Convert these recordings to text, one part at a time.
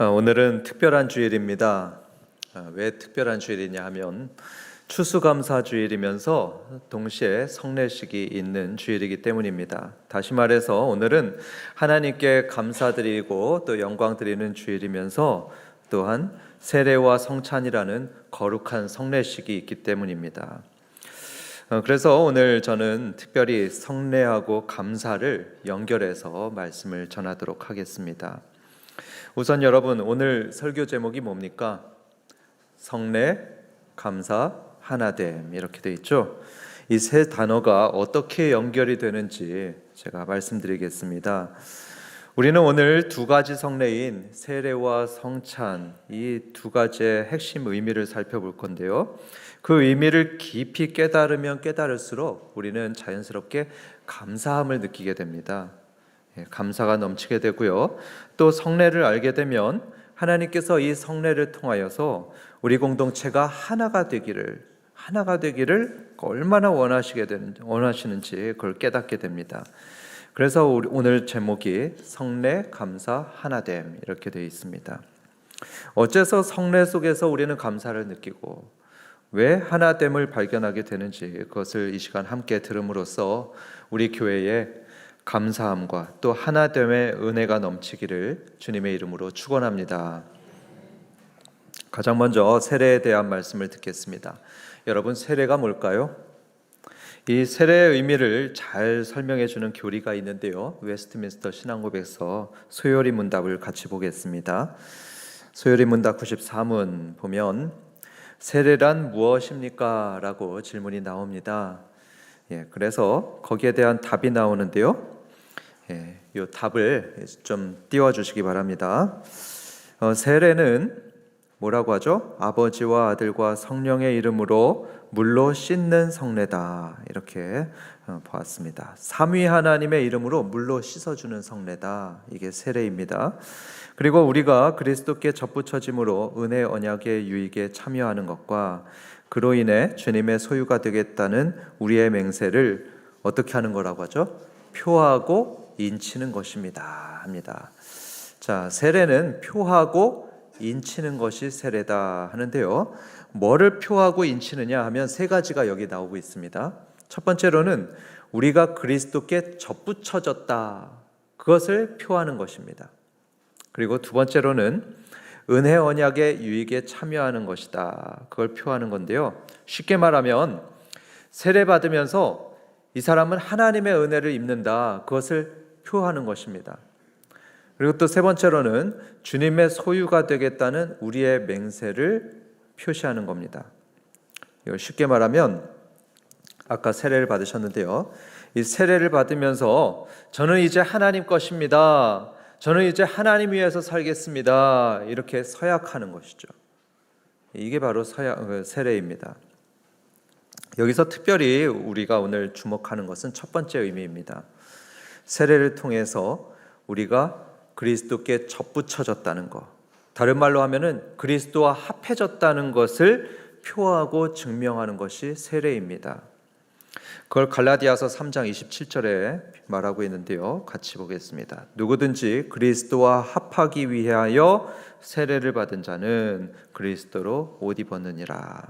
오늘은 특별한 주일입니다. 왜 특별한 주일이냐 하면 추수감사주일이면서 동시에 성례식이 있는 주일이기 때문입니다. 다시 말해서 오늘은 하나님께 감사드리고 또 영광 드리는 주일이면서 또한 세례와 성찬이라는 거룩한 성례식이 있기 때문입니다. 그래서 오늘 저는 특별히 성례하고 감사를 연결해서 말씀을 전하도록 하겠습니다. 우선 여러분, 오늘 설교 제목이 뭡니까? 성례, 감사, 하나됨, 이렇게 되어 있죠. 이 세 단어가 어떻게 연결이 되는지 제가 말씀드리겠습니다. 우리는 오늘 두 가지 성례인 세례와 성찬, 이 두 가지의 핵심 의미를 살펴볼 건데요. 그 의미를 깊이 깨달으면 깨달을수록 우리는 자연스럽게 감사함을 느끼게 됩니다. 감사가 넘치게 되고요. 또 성례를 알게 되면 하나님께서 이 성례를 통하여서 우리 공동체가 하나가 되기를 얼마나 원하시는지 그걸 깨닫게 됩니다. 그래서 오늘 제목이 성례, 감사, 하나됨 이렇게 되어 있습니다. 어째서 성례 속에서 우리는 감사를 느끼고 왜 하나됨을 발견하게 되는지 그것을 이 시간 함께 들음으로써 우리 교회에 감사함과 또 하나됨의 은혜가 넘치기를 주님의 이름으로 축원합니다. 가장 먼저 세례에 대한 말씀을 듣겠습니다. 여러분, 세례가 뭘까요? 이 세례의 의미를 잘 설명해 주는 교리가 있는데요. 웨스트민스터 신앙고백서 소요리 문답을 같이 보겠습니다. 소요리 문답 94문 보면 세례란 무엇입니까? 라고 질문이 나옵니다. 그래서 거기에 대한 답이 나오는데요. 이 답을 좀 띄워주시기 바랍니다. 세례는 뭐라고 하죠? 아버지와 아들과 성령의 이름으로 물로 씻는 성례다, 이렇게 보았습니다. 삼위 하나님의 이름으로 물로 씻어주는 성례다, 이게 세례입니다. 그리고 우리가 그리스도께 접붙여짐으로 은혜 언약의 유익에 참여하는 것과 그로 인해 주님의 소유가 되겠다는 우리의 맹세를 어떻게 하는 거라고 하죠? 표하고 인치는 것입니다 합니다. 자, 세례는 표하고 인치는 것이 세례다 하는데요. 뭐를 표하고 인치느냐 하면 세 가지가 여기 나오고 있습니다. 첫 번째로는 우리가 그리스도께 접붙여졌다, 그것을 표하는 것입니다. 그리고 두 번째로는 은혜 언약의 유익에 참여하는 것이다, 그걸 표하는 건데요. 쉽게 말하면 세례 받으면서 이 사람은 하나님의 은혜를 입는다, 그것을 표하는 것입니다. 그리고 또 세 번째로는 주님의 소유가 되겠다는 우리의 맹세를 표시하는 겁니다. 이걸 쉽게 말하면 아까 세례를 받으셨는데요. 이 세례를 받으면서 저는 이제 하나님 것입니다, 저는 이제 하나님 위해서 살겠습니다, 이렇게 서약하는 것이죠. 이게 바로 세례입니다. 여기서 특별히 우리가 오늘 주목하는 것은 첫 번째 의미입니다. 세례를 통해서 우리가 그리스도께 접붙여졌다는 것, 다른 말로 하면은 그리스도와 합해졌다는 것을 표하고 증명하는 것이 세례입니다. 그걸 갈라디아서 3장 27절에 말하고 있는데요. 같이 보겠습니다. 누구든지 그리스도와 합하기 위하여 세례를 받은 자는 그리스도로 옷 입었느니라.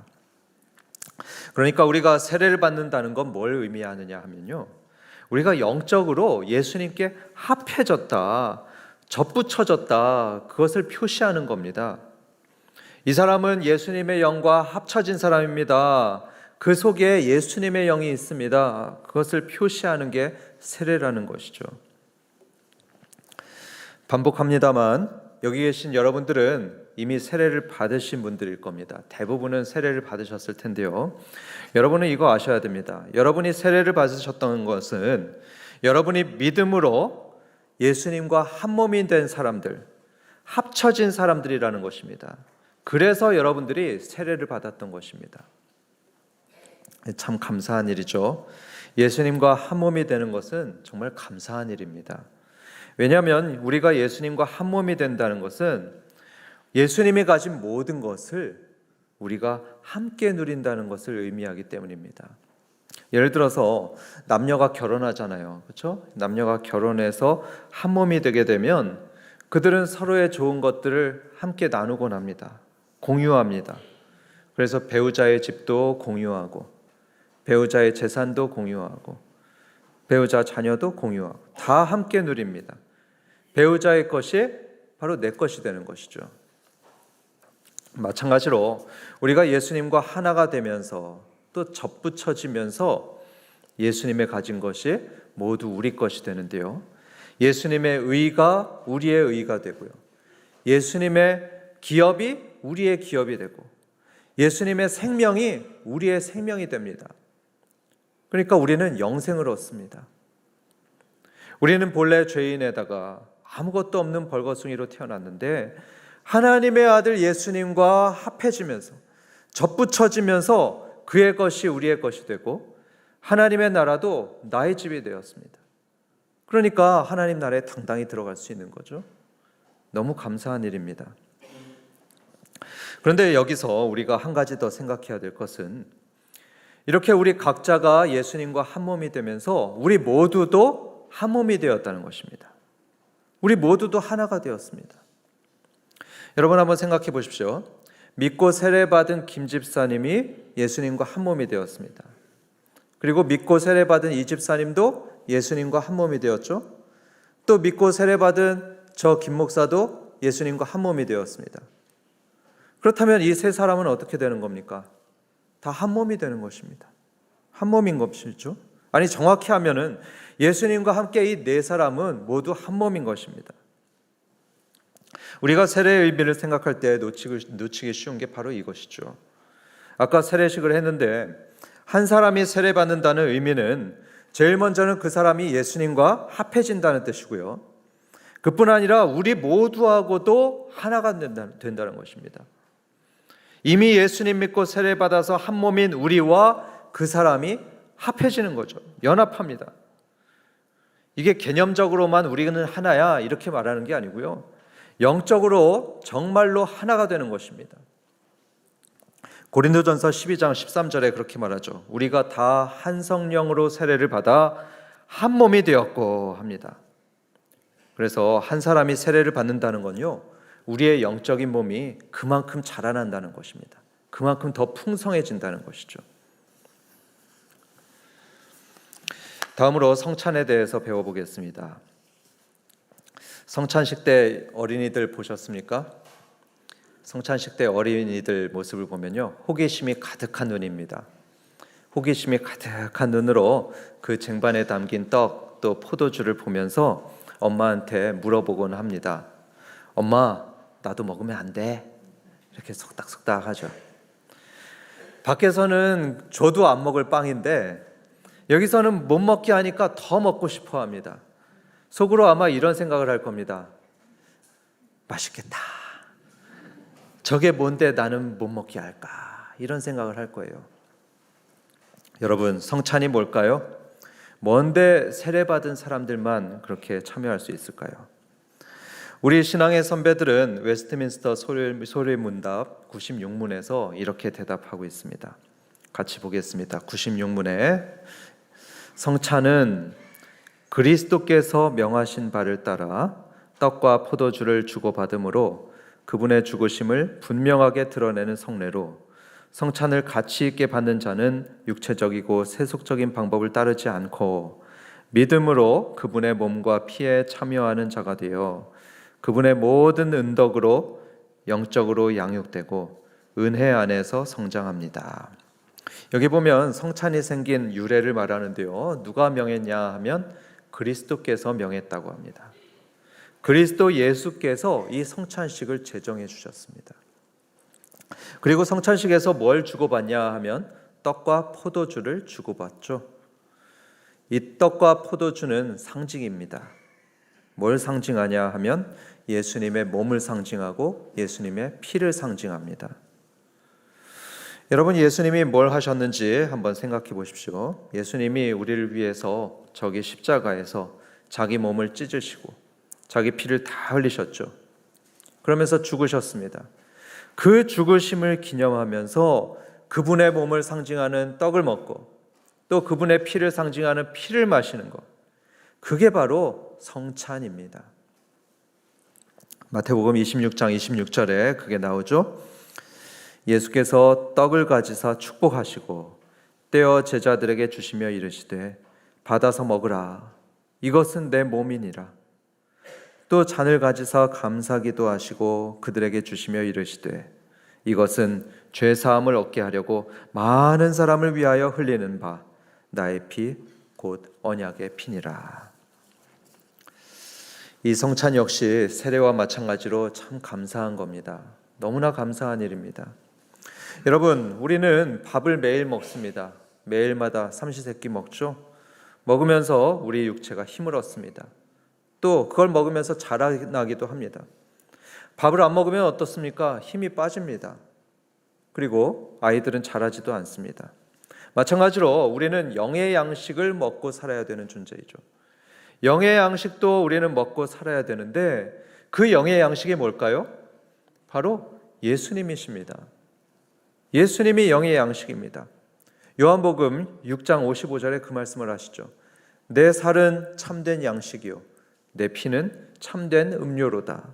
그러니까 우리가 세례를 받는다는 건 뭘 의미하느냐 하면요, 우리가 영적으로 예수님께 합해졌다, 접붙여졌다, 그것을 표시하는 겁니다. 이 사람은 예수님의 영과 합쳐진 사람입니다, 그 속에 예수님의 영이 있습니다, 그것을 표시하는 게 세례라는 것이죠. 반복합니다만 여기 계신 여러분들은 이미 세례를 받으신 분들일 겁니다. 대부분은 세례를 받으셨을 텐데요. 여러분은 이거 아셔야 됩니다. 여러분이 세례를 받으셨던 것은 여러분이 믿음으로 예수님과 한 몸이 된 사람들, 합쳐진 사람들이라는 것입니다. 그래서 여러분들이 세례를 받았던 것입니다. 참 감사한 일이죠. 예수님과 한 몸이 되는 것은 정말 감사한 일입니다. 왜냐하면 우리가 예수님과 한 몸이 된다는 것은 예수님이 가진 모든 것을 우리가 함께 누린다는 것을 의미하기 때문입니다. 예를 들어서 남녀가 결혼하잖아요, 그렇죠? 남녀가 결혼해서 한 몸이 되게 되면 그들은 서로의 좋은 것들을 함께 나누곤 합니다. 공유합니다. 그래서 배우자의 집도 공유하고, 배우자의 재산도 공유하고, 배우자 자녀도 공유하고, 다 함께 누립니다. 배우자의 것이 바로 내 것이 되는 것이죠. 마찬가지로 우리가 예수님과 하나가 되면서 또 접붙여지면서 예수님의 가진 것이 모두 우리 것이 되는데요. 예수님의 의가 우리의 의가 되고요. 예수님의 기업이 우리의 기업이 되고, 예수님의 생명이 우리의 생명이 됩니다. 그러니까 우리는 영생을 얻습니다. 우리는 본래 죄인에다가 아무것도 없는 벌거숭이로 태어났는데 하나님의 아들 예수님과 합해지면서 접붙여지면서 그의 것이 우리의 것이 되고 하나님의 나라도 나의 집이 되었습니다. 그러니까 하나님 나라에 당당히 들어갈 수 있는 거죠. 너무 감사한 일입니다. 그런데 여기서 우리가 한 가지 더 생각해야 될 것은, 이렇게 우리 각자가 예수님과 한 몸이 되면서 우리 모두도 한 몸이 되었다는 것입니다. 우리 모두도 하나가 되었습니다. 여러분 한번 생각해 보십시오. 믿고 세례받은 김 집사님이 예수님과 한 몸이 되었습니다. 그리고 믿고 세례받은 이 집사님도 예수님과 한 몸이 되었죠. 또 믿고 세례받은 저 김 목사도 예수님과 한 몸이 되었습니다. 그렇다면 이 세 사람은 어떻게 되는 겁니까? 다 한 몸이 되는 것입니다. 한 몸인 것이죠. 아니, 정확히 하면은 예수님과 함께 이 네 사람은 모두 한 몸인 것입니다. 우리가 세례의 의미를 생각할 때 놓치기 쉬운 게 바로 이것이죠. 아까 세례식을 했는데 한 사람이 세례받는다는 의미는 제일 먼저는 그 사람이 예수님과 합해진다는 뜻이고요. 그뿐 아니라 우리 모두하고도 하나가 된다는 것입니다. 이미 예수님 믿고 세례받아서 한 몸인 우리와 그 사람이 합해지는 거죠. 연합합니다. 이게 개념적으로만 우리는 하나야 이렇게 말하는 게 아니고요. 영적으로 정말로 하나가 되는 것입니다. 고린도전서 12장 13절에 그렇게 말하죠. 우리가 다 한 성령으로 세례를 받아 한 몸이 되었고 합니다. 그래서 한 사람이 세례를 받는다는 건요, 우리의 영적인 몸이 그만큼 자라난다는 것입니다. 그만큼 더 풍성해진다는 것이죠. 다음으로 성찬에 대해서 배워보겠습니다. 성찬식 때 어린이들 보셨습니까? 성찬식 때 어린이들 모습을 보면요, 호기심이 가득한 눈입니다. 호기심이 가득한 눈으로 그 쟁반에 담긴 떡 또 포도주를 보면서 엄마한테 물어보곤 합니다. 엄마, 나도 먹으면 안 돼? 이렇게 속닥속닥 하죠. 밖에서는 줘도 안 먹을 빵인데 여기서는 못 먹게 하니까 더 먹고 싶어 합니다. 속으로 아마 이런 생각을 할 겁니다. 맛있겠다. 저게 뭔데 나는 못 먹게 할까? 이런 생각을 할 거예요. 여러분, 성찬이 뭘까요? 뭔데 세례받은 사람들만 그렇게 참여할 수 있을까요? 우리 신앙의 선배들은 웨스트민스터 소리문답 96문에서 이렇게 대답하고 있습니다. 같이 보겠습니다. 96문에 성찬은 그리스도께서 명하신 바를 따라 떡과 포도주를 주고받음으로 그분의 죽으심을 분명하게 드러내는 성례로, 성찬을 가치 있게 받는 자는 육체적이고 세속적인 방법을 따르지 않고 믿음으로 그분의 몸과 피에 참여하는 자가 되어 그분의 모든 은덕으로 영적으로 양육되고 은혜 안에서 성장합니다. 여기 보면 성찬이 생긴 유래를 말하는데요, 누가 명했냐 하면 그리스도께서 명했다고 합니다. 그리스도 예수께서 이 성찬식을 제정해 주셨습니다. 그리고 성찬식에서 뭘 주고받냐 하면 떡과 포도주를 주고받죠. 이 떡과 포도주는 상징입니다. 뭘 상징하냐 하면 예수님의 몸을 상징하고 예수님의 피를 상징합니다. 여러분, 예수님이 뭘 하셨는지 한번 생각해 보십시오. 예수님이 우리를 위해서 저기 십자가에서 자기 몸을 찢으시고 자기 피를 다 흘리셨죠. 그러면서 죽으셨습니다. 그 죽으심을 기념하면서 그분의 몸을 상징하는 떡을 먹고 또 그분의 피를 상징하는 피를 마시는 것, 그게 바로 성찬입니다. 마태복음 26장 26절에 그게 나오죠. 예수께서 떡을 가지사 축복하시고 떼어 제자들에게 주시며 이르시되 받아서 먹으라. 이것은 내 몸이니라. 또 잔을 가지사 감사기도 하시고 그들에게 주시며 이르시되 이것은 죄 사함을 얻게 하려고 많은 사람을 위하여 흘리는 바 나의 피 곧 언약의 피니라. 이 성찬 역시 세례와 마찬가지로 참 감사한 겁니다. 너무나 감사한 일입니다. 여러분, 우리는 밥을 매일 먹습니다. 매일마다 삼시세끼 먹죠. 먹으면서 우리 육체가 힘을 얻습니다. 또 그걸 먹으면서 자라나기도 합니다. 밥을 안 먹으면 어떻습니까? 힘이 빠집니다. 그리고 아이들은 자라지도 않습니다. 마찬가지로 우리는 영의 양식을 먹고 살아야 되는 존재이죠. 영의 양식도 우리는 먹고 살아야 되는데 그 영의 양식이 뭘까요? 바로 예수님이십니다. 예수님이 영의 양식입니다. 요한복음 6장 55절에 그 말씀을 하시죠. 내 살은 참된 양식이요 내 피는 참된 음료로다.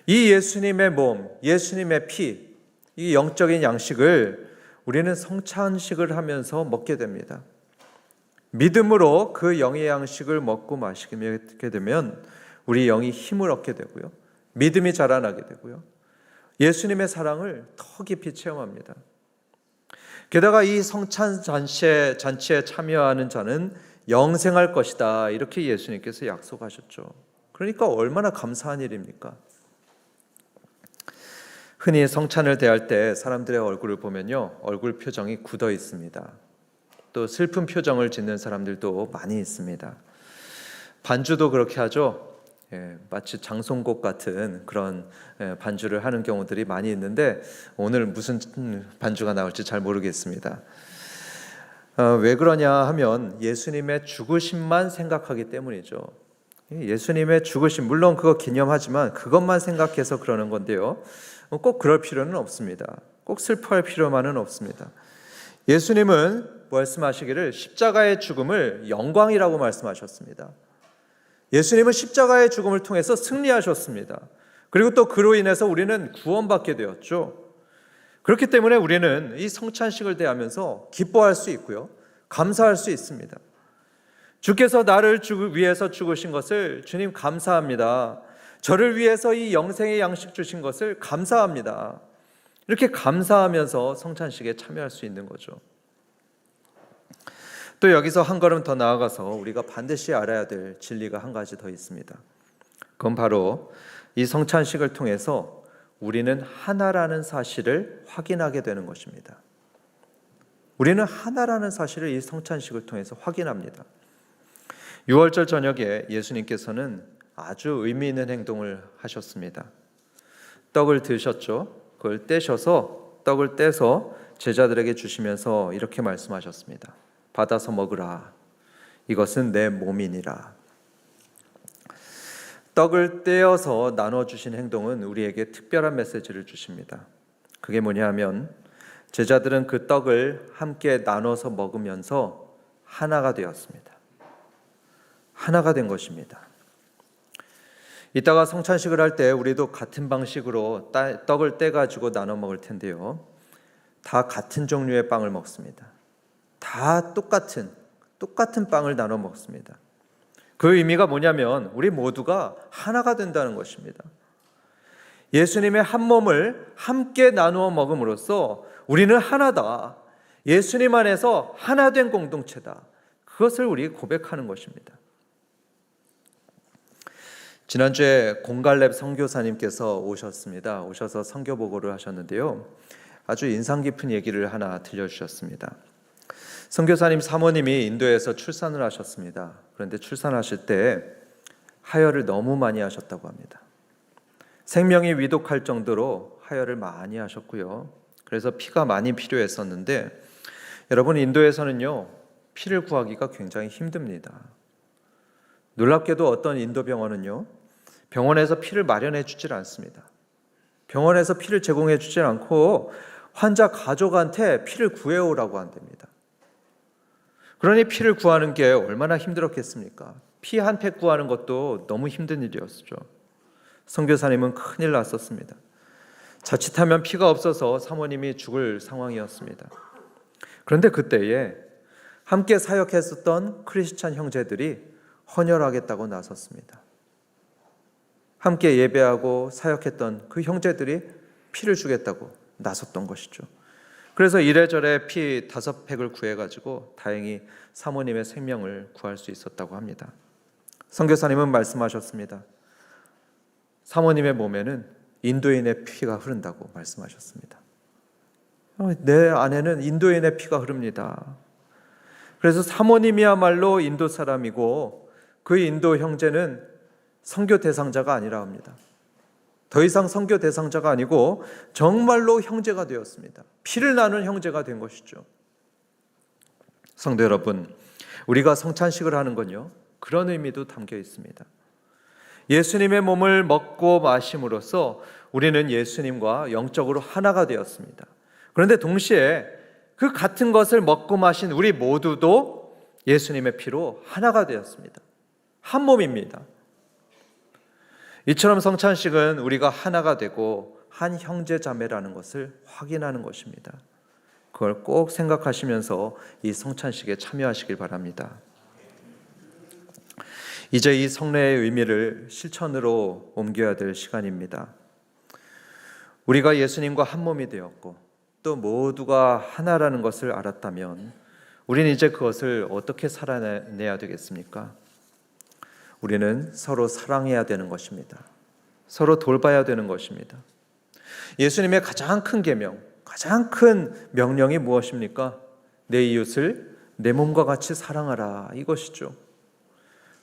이 예수님의 몸, 예수님의 피, 이 영적인 양식을 우리는 성찬식을 하면서 먹게 됩니다. 믿음으로 그 영의 양식을 먹고 마시게 되면 우리 영이 힘을 얻게 되고요. 믿음이 자라나게 되고요. 예수님의 사랑을 더 깊이 체험합니다. 게다가 이 성찬 잔치에 참여하는 자는 영생할 것이다. 이렇게 예수님께서 약속하셨죠. 그러니까 얼마나 감사한 일입니까? 흔히 성찬을 대할 때 사람들의 얼굴을 보면요, 얼굴 표정이 굳어 있습니다. 또 슬픈 표정을 짓는 사람들도 많이 있습니다. 반주도 그렇게 하죠. 마치 장송곡 같은 그런 반주를 하는 경우들이 많이 있는데 오늘 무슨 반주가 나올지 잘 모르겠습니다. 왜 그러냐 하면 예수님의 죽으심만 생각하기 때문이죠. 예수님의 죽으심, 물론 그거 기념하지만 그것만 생각해서 그러는 건데요. 꼭 그럴 필요는 없습니다. 꼭 슬퍼할 필요만은 없습니다. 예수님은 말씀하시기를 십자가의 죽음을 영광이라고 말씀하셨습니다. 예수님은 십자가의 죽음을 통해서 승리하셨습니다. 그리고 또 그로 인해서 우리는 구원받게 되었죠. 그렇기 때문에 우리는 이 성찬식을 대하면서 기뻐할 수 있고요, 감사할 수 있습니다. 주께서 나를 위해서 죽으신 것을 주님 감사합니다. 저를 위해서 이 영생의 양식 주신 것을 감사합니다. 이렇게 감사하면서 성찬식에 참여할 수 있는 거죠. 또 여기서 한 걸음 더 나아가서 우리가 반드시 알아야 될 진리가 한 가지 더 있습니다. 그건 바로 이 성찬식을 통해서 우리는 하나라는 사실을 확인하게 되는 것입니다. 우리는 하나라는 사실을 이 성찬식을 통해서 확인합니다. 6월절 저녁에 예수님께서는 아주 의미 있는 행동을 하셨습니다. 떡을 드셨죠. 그걸 떼셔서 떡을 떼서 제자들에게 주시면서 이렇게 말씀하셨습니다. 받아서 먹으라. 이것은 내 몸이니라. 떡을 떼어서 나눠주신 행동은 우리에게 특별한 메시지를 주십니다. 그게 뭐냐 하면 제자들은 그 떡을 함께 나눠서 먹으면서 하나가 되었습니다. 하나가 된 것입니다. 이따가 성찬식을 할 때 우리도 같은 방식으로 떡을 떼가지고 나눠 먹을 텐데요. 다 같은 종류의 빵을 먹습니다. 다 똑같은 빵을 나눠 먹습니다. 그 의미가 뭐냐면 우리 모두가 하나가 된다는 것입니다. 예수님의 한 몸을 함께 나누어 먹음으로써 우리는 하나다. 예수님 안에서 하나 된 공동체다. 그것을 우리 고백하는 것입니다. 지난주에 공갈렙 선교사님께서 오셨습니다. 오셔서 선교 보고를 하셨는데요. 아주 인상 깊은 얘기를 하나 들려주셨습니다. 선교사님 사모님이 인도에서 출산을 하셨습니다. 그런데 출산하실 때 하혈을 너무 많이 하셨다고 합니다. 생명이 위독할 정도로 하혈을 많이 하셨고요. 그래서 피가 많이 필요했었는데 여러분, 인도에서는요, 피를 구하기가 굉장히 힘듭니다. 놀랍게도 어떤 인도 병원은요, 병원에서 피를 마련해 주질 않습니다. 병원에서 피를 제공해 주질 않고 환자 가족한테 피를 구해오라고 한답니다. 그러니 피를 구하는 게 얼마나 힘들었겠습니까? 피 한 팩 구하는 것도 너무 힘든 일이었죠. 선교사님은 큰일 났었습니다. 자칫하면 피가 없어서 사모님이 죽을 상황이었습니다. 그런데 그때에 함께 사역했었던 크리스찬 형제들이 헌혈하겠다고 나섰습니다. 함께 예배하고 사역했던 그 형제들이 피를 주겠다고 나섰던 것이죠. 그래서 이래저래 피 5팩을 구해가지고 다행히 사모님의 생명을 구할 수 있었다고 합니다. 선교사님은 말씀하셨습니다. 사모님의 몸에는 인도인의 피가 흐른다고 말씀하셨습니다. 내 안에는 인도인의 피가 흐릅니다. 그래서 사모님이야말로 인도 사람이고 그 인도 형제는 선교 대상자가 아니라 합니다. 더 이상 선교 대상자가 아니고 정말로 형제가 되었습니다. 피를 나눈 형제가 된 것이죠. 성도 여러분, 우리가 성찬식을 하는 건요, 그런 의미도 담겨 있습니다. 예수님의 몸을 먹고 마심으로써 우리는 예수님과 영적으로 하나가 되었습니다. 그런데 동시에 그 같은 것을 먹고 마신 우리 모두도 예수님의 피로 하나가 되었습니다. 한 몸입니다. 이처럼 성찬식은 우리가 하나가 되고 한 형제 자매라는 것을 확인하는 것입니다. 그걸 꼭 생각하시면서 이 성찬식에 참여하시길 바랍니다. 이제 이 성례의 의미를 실천으로 옮겨야 될 시간입니다. 우리가 예수님과 한 몸이 되었고 또 모두가 하나라는 것을 알았다면 우리는 이제 그것을 어떻게 살아내야 되겠습니까? 우리는 서로 사랑해야 되는 것입니다. 서로 돌봐야 되는 것입니다. 예수님의 가장 큰 계명, 가장 큰 명령이 무엇입니까? 내 이웃을 내 몸과 같이 사랑하라, 이것이죠.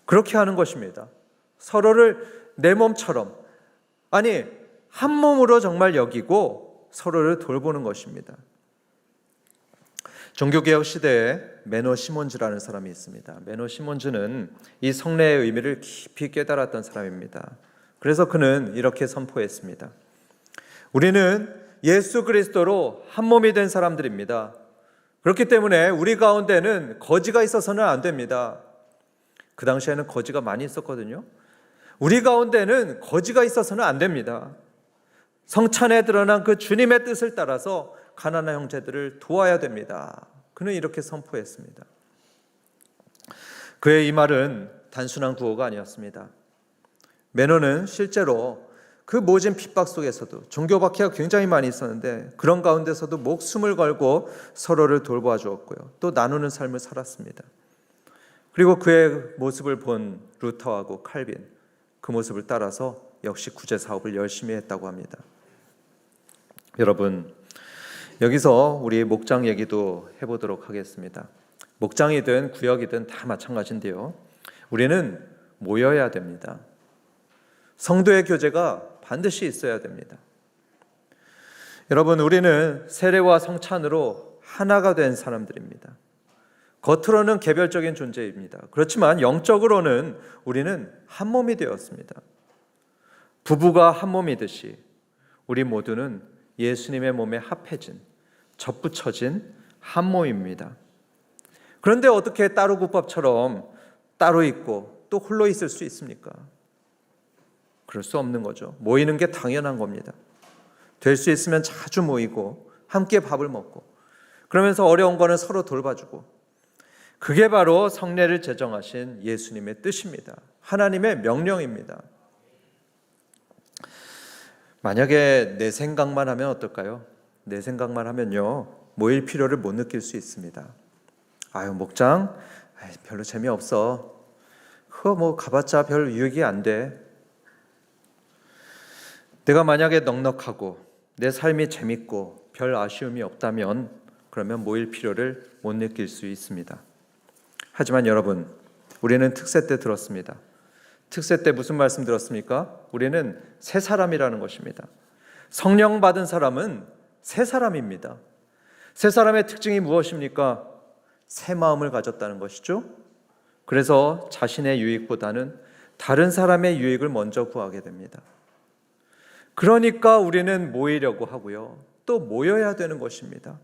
그렇게 하는 것입니다. 서로를 내 몸처럼, 아니 한 몸으로 정말 여기고 서로를 돌보는 것입니다. 종교개혁 시대에 메노 시몬즈라는 사람이 있습니다. 메노 시몬즈는 이 성례의 의미를 깊이 깨달았던 사람입니다. 그래서 그는 이렇게 선포했습니다. 우리는 예수 그리스도로 한 몸이 된 사람들입니다. 그렇기 때문에 우리 가운데는 거지가 있어서는 안 됩니다. 그 당시에는 거지가 많이 있었거든요. 우리 가운데는 거지가 있어서는 안 됩니다. 성찬에 드러난 그 주님의 뜻을 따라서 가난한 형제들을 도와야 됩니다. 그는 이렇게 선포했습니다. 그의 이 말은 단순한 구호가 아니었습니다. 메노는 실제로 그 모진 핍박 속에서도 종교 박해가 굉장히 많이 있었는데 그런 가운데서도 목숨을 걸고 서로를 돌보아 주었고요. 또 나누는 삶을 살았습니다. 그리고 그의 모습을 본 루터하고 칼빈, 그 모습을 따라서 역시 구제 사업을 열심히 했다고 합니다. 여러분, 여기서 우리 목장 얘기도 해보도록 하겠습니다. 목장이든 구역이든 다 마찬가지인데요. 우리는 모여야 됩니다. 성도의 교제가 반드시 있어야 됩니다. 여러분, 우리는 세례와 성찬으로 하나가 된 사람들입니다. 겉으로는 개별적인 존재입니다. 그렇지만 영적으로는 우리는 한 몸이 되었습니다. 부부가 한 몸이듯이 우리 모두는 예수님의 몸에 합해진, 접붙여진 한 몸입니다. 그런데 어떻게 따로 국밥처럼 따로 있고 또 홀로 있을 수 있습니까? 그럴 수 없는 거죠. 모이는 게 당연한 겁니다. 될 수 있으면 자주 모이고 함께 밥을 먹고 그러면서 어려운 거는 서로 돌봐주고, 그게 바로 성례를 제정하신 예수님의 뜻입니다. 하나님의 명령입니다. 만약에 내 생각만 하면 어떨까요? 내 생각만 하면요, 모일 필요를 못 느낄 수 있습니다. 아유, 목장 별로 재미없어. 그거 뭐 가봤자 별 유익이 안 돼. 내가 만약에 넉넉하고 내 삶이 재밌고 별 아쉬움이 없다면 그러면 모일 필요를 못 느낄 수 있습니다. 하지만 여러분, 우리는 특세 때 들었습니다. 특세 때 무슨 말씀 들었습니까? 우리는 새 사람이라는 것입니다. 성령 받은 사람은 새 사람입니다. 새 사람의 특징이 무엇입니까? 새 마음을 가졌다는 것이죠. 그래서 자신의 유익보다는 다른 사람의 유익을 먼저 구하게 됩니다. 그러니까 우리는 모이려고 하고요, 또 모여야 되는 것입니다.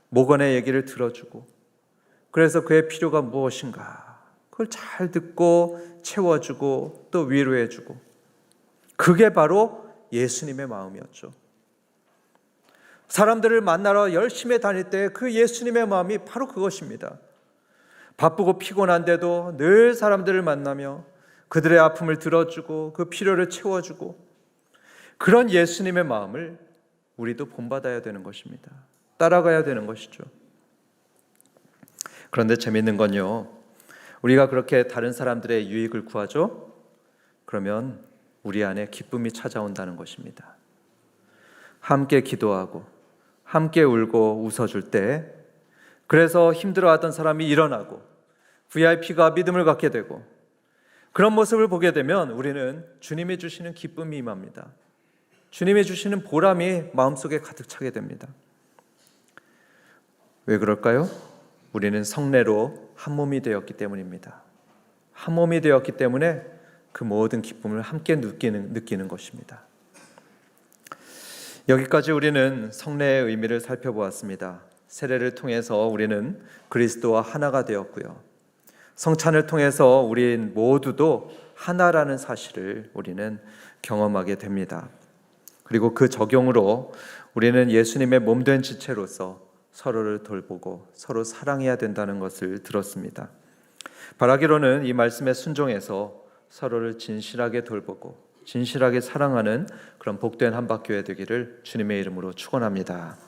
목원의 얘기를 들어주고, 그래서 그의 필요가 무엇인가 그걸 잘 듣고 채워주고 또 위로해주고, 그게 바로 예수님의 마음이었죠. 사람들을 만나러 열심히 다닐 때 그 예수님의 마음이 바로 그것입니다. 바쁘고 피곤한데도 늘 사람들을 만나며 그들의 아픔을 들어주고 그 필요를 채워주고, 그런 예수님의 마음을 우리도 본받아야 되는 것입니다. 따라가야 되는 것이죠. 그런데 재미있는 건요, 우리가 그렇게 다른 사람들의 유익을 구하죠? 그러면 우리 안에 기쁨이 찾아온다는 것입니다. 함께 기도하고 함께 울고 웃어줄 때, 그래서 힘들어하던 사람이 일어나고 VIP가 믿음을 갖게 되고, 그런 모습을 보게 되면 우리는 주님이 주시는 기쁨이 임합니다. 주님이 주시는 보람이 마음속에 가득 차게 됩니다. 왜 그럴까요? 우리는 성례로 한 몸이 되었기 때문입니다. 한 몸이 되었기 때문에 그 모든 기쁨을 함께 느끼는 것입니다. 여기까지 우리는 성례의 의미를 살펴보았습니다. 세례를 통해서 우리는 그리스도와 하나가 되었고요, 성찬을 통해서 우린 모두도 하나라는 사실을 우리는 경험하게 됩니다. 그리고 그 적용으로 우리는 예수님의 몸된 지체로서 서로를 돌보고 서로 사랑해야 된다는 것을 들었습니다. 바라기로는 이 말씀에 순종해서 서로를 진실하게 돌보고 진실하게 사랑하는 그런 복된 한박교회 되기를 주님의 이름으로 축원합니다.